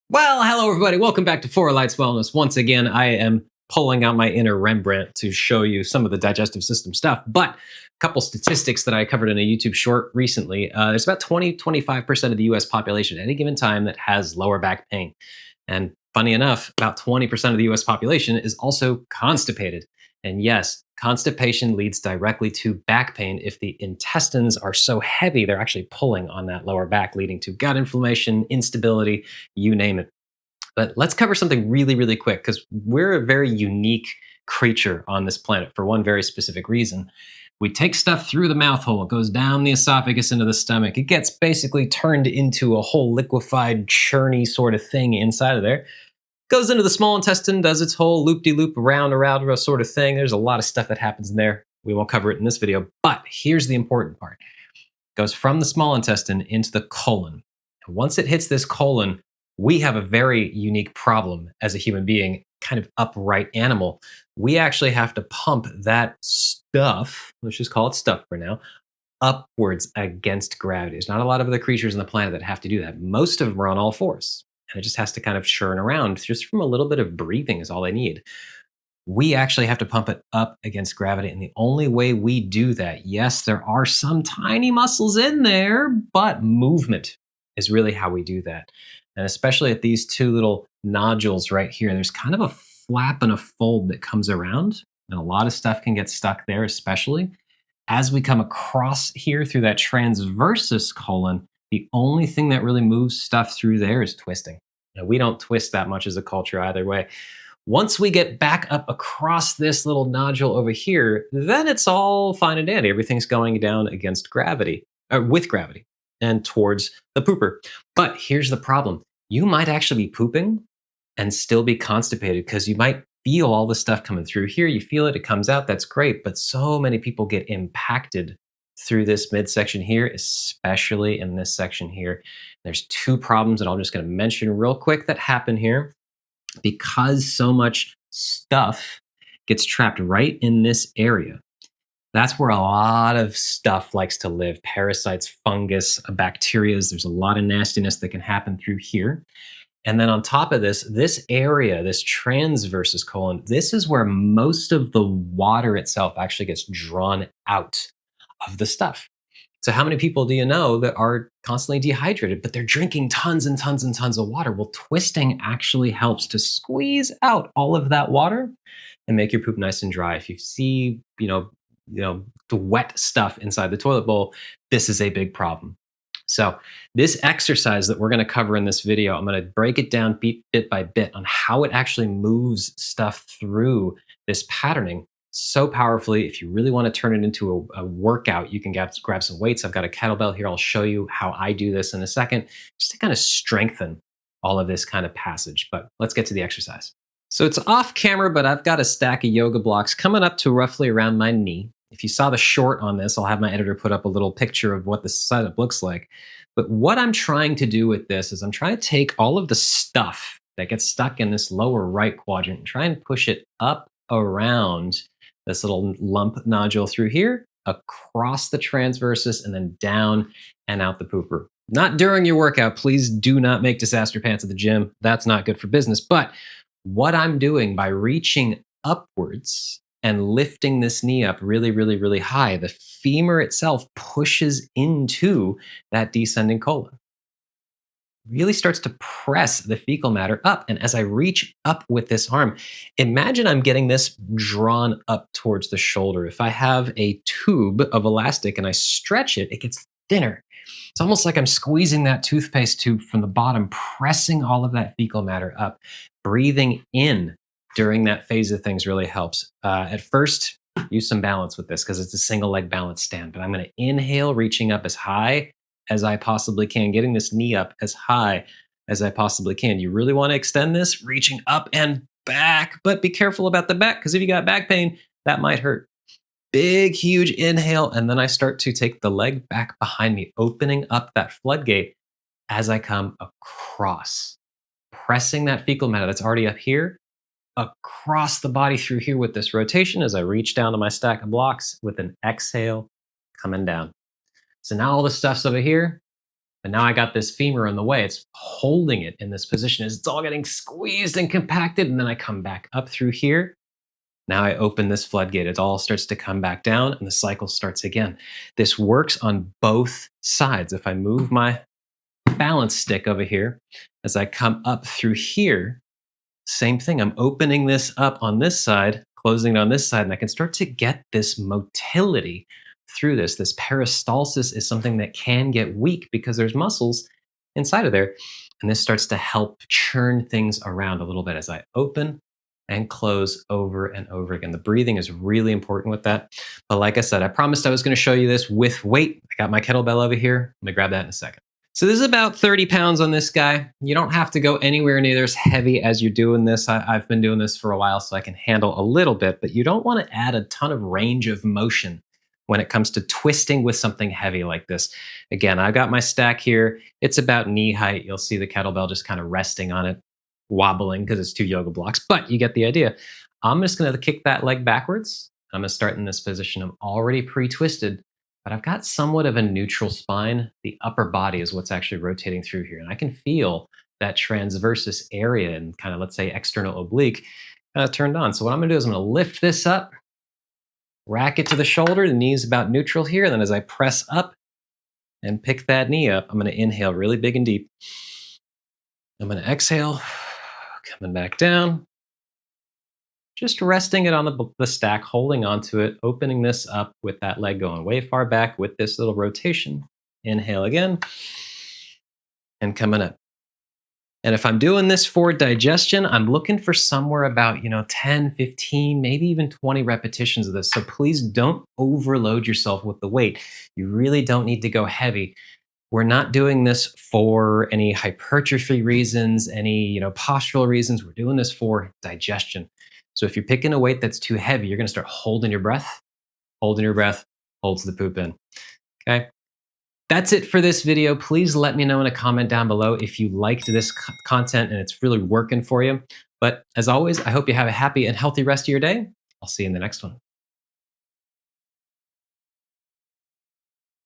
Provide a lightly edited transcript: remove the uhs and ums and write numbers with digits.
Well, hello everybody. Welcome back to Four Lights Wellness. Once again, I am pulling out my inner Rembrandt to show you some of the digestive system stuff. But a couple statistics that I covered in a YouTube short recently. There's about 25% of the US population at any given time that has lower back pain. And funny enough, about 20% of the US population is also constipated. And yes, constipation leads directly to back pain if the intestines are so heavy, they're actually pulling on that lower back, leading to gut inflammation, instability, you name it. But let's cover something really, really quick because we're a very unique creature on this planet for one very specific reason. We take stuff through the mouth hole, it goes down the esophagus into the stomach. It gets basically turned into a whole liquefied, churny sort of thing inside of there. Goes into the small intestine, does its whole loop-de-loop around sort of thing. There's a lot of stuff that happens in there. We won't cover it in this video, but here's the important part. It goes from the small intestine into the colon. And once it hits this colon, we have a very unique problem as a human being, kind of upright animal. We actually have to pump that stuff, let's just call it stuff for now, upwards against gravity. There's not a lot of other creatures on the planet that have to do that. Most of them are on all fours. And it just has to kind of churn around just from a little bit of breathing is all they need. We actually have to pump it up against gravity. And the only way we do that, yes, there are some tiny muscles in there, but movement is really how we do that. And especially at these two little nodules right here, there's kind of a flap and a fold that comes around. And a lot of stuff can get stuck there, especially. As we come across here through that transversus colon, the only thing that really moves stuff through there is twisting. Now, we don't twist that much as a culture either way. Once we get back up across this little nodule over here, then it's all fine and dandy. Everything's going down against gravity, with gravity, and towards the pooper. But here's the problem. You might actually be pooping and still be constipated because you might feel all the stuff coming through here. You feel it, it comes out, that's great. But so many people get impacted through this midsection here, especially in this section here. There's two problems that I'm just going to mention real quick that happen here. Because so much stuff gets trapped right in this area, that's where a lot of stuff likes to live. Parasites, fungus, bacteria. There's a lot of nastiness that can happen through here. And then on top of this, this area, this transversus colon, this is where most of the water itself actually gets drawn out of the stuff. So how many people do you know that are constantly dehydrated, but they're drinking tons and tons and tons of water? Well, twisting actually helps to squeeze out all of that water and make your poop nice and dry. If you see, the wet stuff inside the toilet bowl, this is a big problem. So this exercise that we're going to cover in this video, I'm going to break it down bit by bit on how it actually moves stuff through this patterning so powerfully. If you really want to turn it into a workout, you can grab some weights. I've got a kettlebell here. I'll show you how I do this in a second, just to kind of strengthen all of this kind of passage. But let's get to the exercise. So it's off camera, but I've got a stack of yoga blocks coming up to roughly around my knee. If you saw the short on this, I'll have my editor put up a little picture of what the setup looks like. But what I'm trying to do with this is I'm trying to take all of the stuff that gets stuck in this lower right quadrant and try and push it up around this little lump nodule through here, across the transversus, and then down and out the pooper. Not during your workout. Please do not make disaster pants at the gym. That's not good for business. But what I'm doing by reaching upwards and lifting this knee up really, really, really high, the femur itself pushes into that descending colon. Really starts to press the fecal matter up. And as I reach up with this arm, imagine I'm getting this drawn up towards the shoulder. If I have a tube of elastic and I stretch it, it gets thinner. It's almost like I'm squeezing that toothpaste tube from the bottom, pressing all of that fecal matter up. Breathing in during that phase of things really helps. At first, use some balance with this because it's a single leg balance stand. But I'm going to inhale, reaching up as high as I possibly can, getting this knee up as high as I possibly can. You really want to extend this, reaching up and back, but be careful about the back because if you got back pain, that might hurt. Big, huge inhale, and then I start to take the leg back behind me, opening up that floodgate as I come across, pressing that fecal matter that's already up here across the body through here with this rotation as I reach down to my stack of blocks with an exhale coming down. So now all the stuff's over here. But now I got this femur in the way. It's holding it in this position as it's all getting squeezed and compacted. And then I come back up through here. Now I open this floodgate. It all starts to come back down and the cycle starts again. This works on both sides. If I move my balance stick over here, as I come up through here, same thing. I'm opening this up on this side, closing it on this side, and I can start to get this motility through this. This peristalsis is something that can get weak because there's muscles inside of there. And this starts to help churn things around a little bit as I open and close over and over again. The breathing is really important with that. But like I said, I promised I was going to show you this with weight. I got my kettlebell over here. Let me grab that in a second. So this is about 30 pounds on this guy. You don't have to go anywhere near as heavy as you're doing this. I've been doing this for a while, so I can handle a little bit, but you don't want to add a ton of range of motion when it comes to twisting with something heavy like this. Again, I've got my stack here. It's about knee height. You'll see the kettlebell just kind of resting on it, wobbling because it's 2 yoga blocks, but you get the idea. I'm just going to kick that leg backwards. I'm going to start in this position. I'm already pre-twisted, but I've got somewhat of a neutral spine. The upper body is what's actually rotating through here. And I can feel that transversus area and kind of, let's say, external oblique turned on. So what I'm going to do is I'm going to lift this up, rack it to the shoulder. The knee is about neutral here. And then as I press up and pick that knee up, I'm going to inhale really big and deep. I'm going to exhale, coming back down. Just resting it on the stack, holding onto it, opening this up with that leg going way far back with this little rotation. Inhale again, and coming up. And if I'm doing this for digestion, I'm looking for somewhere about 10, 15, maybe even 20 repetitions of this. So please don't overload yourself with the weight. You really don't need to go heavy. We're not doing this for any hypertrophy reasons, any postural reasons. We're doing this for digestion. So if you're picking a weight that's too heavy, you're going to start holding your breath, holds the poop in. Okay. That's it for this video. Please let me know in a comment down below if you liked this content and it's really working for you. But as always, I hope you have a happy and healthy rest of your day. I'll see you in the next one.